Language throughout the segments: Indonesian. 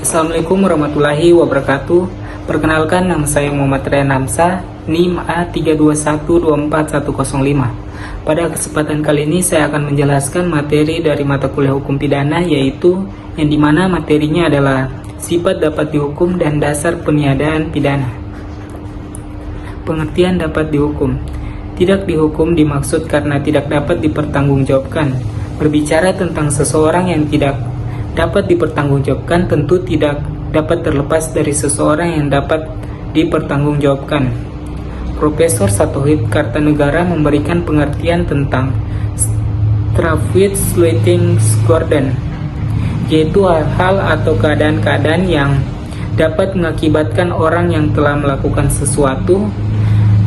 Assalamualaikum warahmatullahi wabarakatuh. Perkenalkan, nama saya Muhammad Rian Hamzah, NIM A321241105. Pada kesempatan kali ini saya akan menjelaskan materi dari mata kuliah hukum pidana, yaitu yang dimana materinya adalah sifat dapat dihukum dan dasar peniadaan pidana. Pengertian dapat dihukum. Tidak dihukum dimaksud karena tidak dapat dipertanggungjawabkan. Berbicara tentang seseorang yang tidak dapat dipertanggungjawabkan, tentu tidak dapat terlepas dari seseorang yang dapat dipertanggungjawabkan. Profesor Satohid Kartanegara memberikan pengertian tentang Strafrechtsleutigungsgordon, yaitu hal atau keadaan-keadaan yang dapat mengakibatkan orang yang telah melakukan sesuatu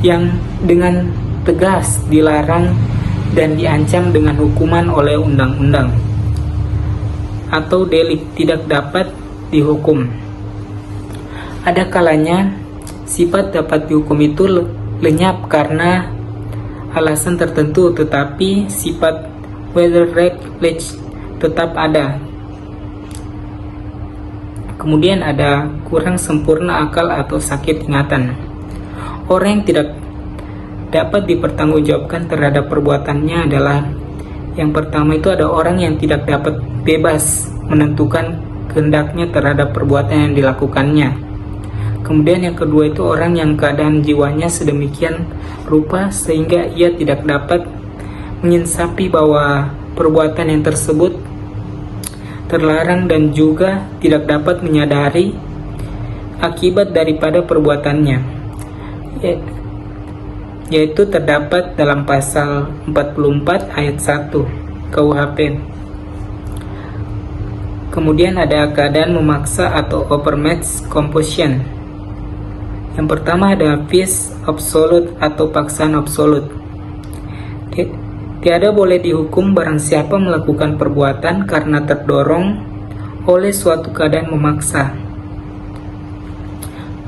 yang dengan tegas dilarang dan diancam dengan hukuman oleh undang-undang atau delik tidak dapat dihukum. Ada kalanya sifat dapat dihukum itu lenyap karena alasan tertentu, tetapi sifat Wederrechtlich tetap ada. Kemudian ada kurang sempurna akal atau sakit ingatan. Orang yang tidak dapat dipertanggungjawabkan terhadap perbuatannya adalah, yang pertama itu ada orang yang tidak dapat bebas menentukan kehendaknya terhadap perbuatan yang dilakukannya. Kemudian yang kedua itu orang yang keadaan jiwanya sedemikian rupa sehingga ia tidak dapat menginsafi bahwa perbuatan yang tersebut terlarang dan juga tidak dapat menyadari akibat daripada perbuatannya, yaitu terdapat dalam pasal 44 ayat 1 KUHP. Kemudian ada keadaan memaksa atau overmatch compulsion. Yang pertama ada vis absolut atau paksaan absolut. Tiada boleh dihukum barang siapa melakukan perbuatan karena terdorong oleh suatu keadaan memaksa.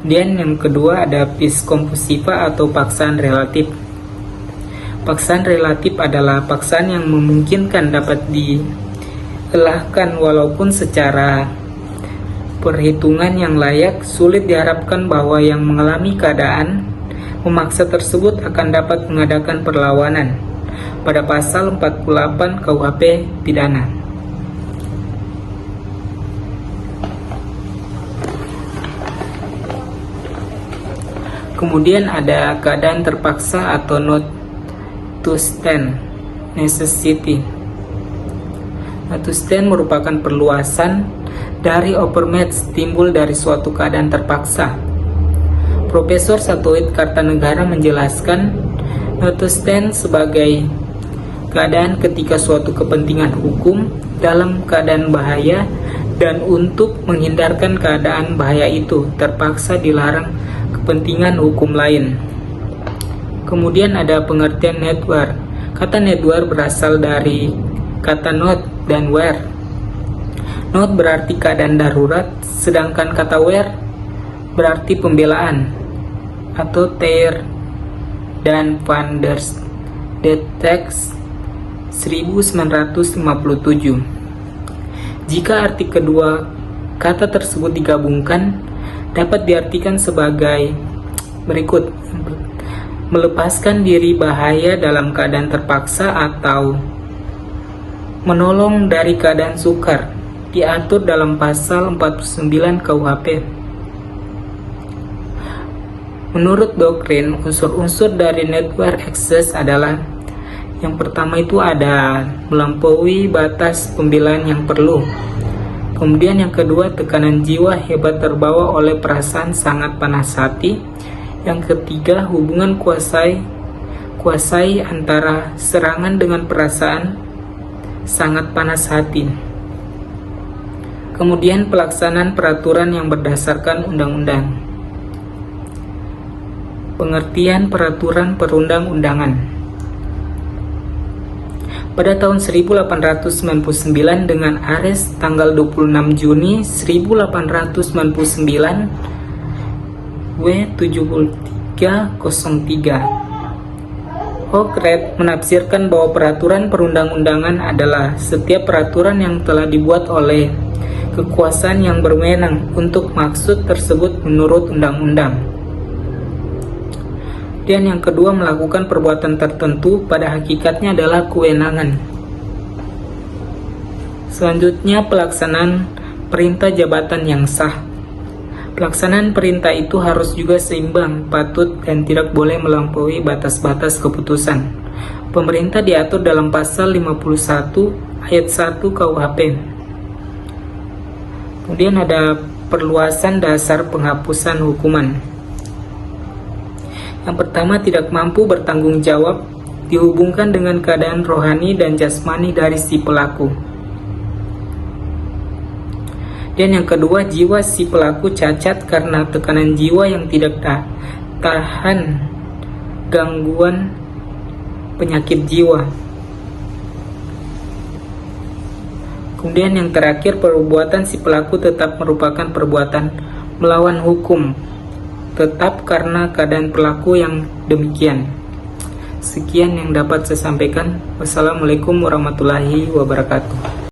Kemudian yang kedua ada vis compulsiva atau paksaan relatif. Paksaan relatif adalah paksaan yang memungkinkan dapat dielahkan walaupun secara perhitungan yang layak sulit diharapkan bahwa yang mengalami keadaan memaksa tersebut akan dapat mengadakan perlawanan pada pasal 48 KUHP pidana. Kemudian ada keadaan terpaksa atau not to stand necessity. Not to stand merupakan perluasan dari overmatch timbul dari suatu keadaan terpaksa. Profesor Satohid Kartanegara menjelaskan not to stand sebagai keadaan ketika suatu kepentingan hukum dalam keadaan bahaya dan untuk menghindarkan keadaan bahaya itu terpaksa dilarang kepentingan hukum lain. Kemudian ada pengertian network. Kata network berasal dari kata not dan where. Not berarti keadaan darurat, sedangkan kata where berarti pembelaan atau tear dan Van der Text 1957. Jika arti kedua kata tersebut digabungkan, dapat diartikan sebagai berikut: melepaskan diri bahaya dalam keadaan terpaksa atau menolong dari keadaan sukar, diatur dalam pasal 49 KUHP. Menurut doktrin, unsur-unsur dari network access adalah, yang pertama itu ada melampaui batas pembelaan yang perlu. Kemudian yang kedua, tekanan jiwa hebat terbawa oleh perasaan sangat panas hati. Yang ketiga, hubungan kuasai antara serangan dengan perasaan sangat panas hati. Kemudian pelaksanaan peraturan yang berdasarkan undang-undang. Pengertian peraturan perundang-undangan. Pada tahun 1899 dengan Ares tanggal 26 Juni 1899 W7303, Hochrecht menafsirkan bahwa peraturan perundang-undangan adalah setiap peraturan yang telah dibuat oleh kekuasaan yang berwenang untuk maksud tersebut menurut undang-undang. Dan yang kedua, melakukan perbuatan tertentu pada hakikatnya adalah kewenangan. Selanjutnya, pelaksanaan perintah jabatan yang sah. Pelaksanaan perintah itu harus juga seimbang, patut, dan tidak boleh melampaui batas-batas keputusan. Pemerintah diatur dalam pasal 51 ayat 1 KUHP. Kemudian ada perluasan dasar penghapusan hukuman. Yang pertama, tidak mampu bertanggung jawab dihubungkan dengan keadaan rohani dan jasmani dari si pelaku. Dan yang kedua, jiwa si pelaku cacat karena tekanan jiwa yang tidak tahan gangguan penyakit jiwa. Kemudian yang terakhir, perbuatan si pelaku tetap merupakan perbuatan melawan hukum, tetap karena keadaan pelaku yang demikian. Sekian yang dapat saya sampaikan. Wassalamualaikum warahmatullahi wabarakatuh.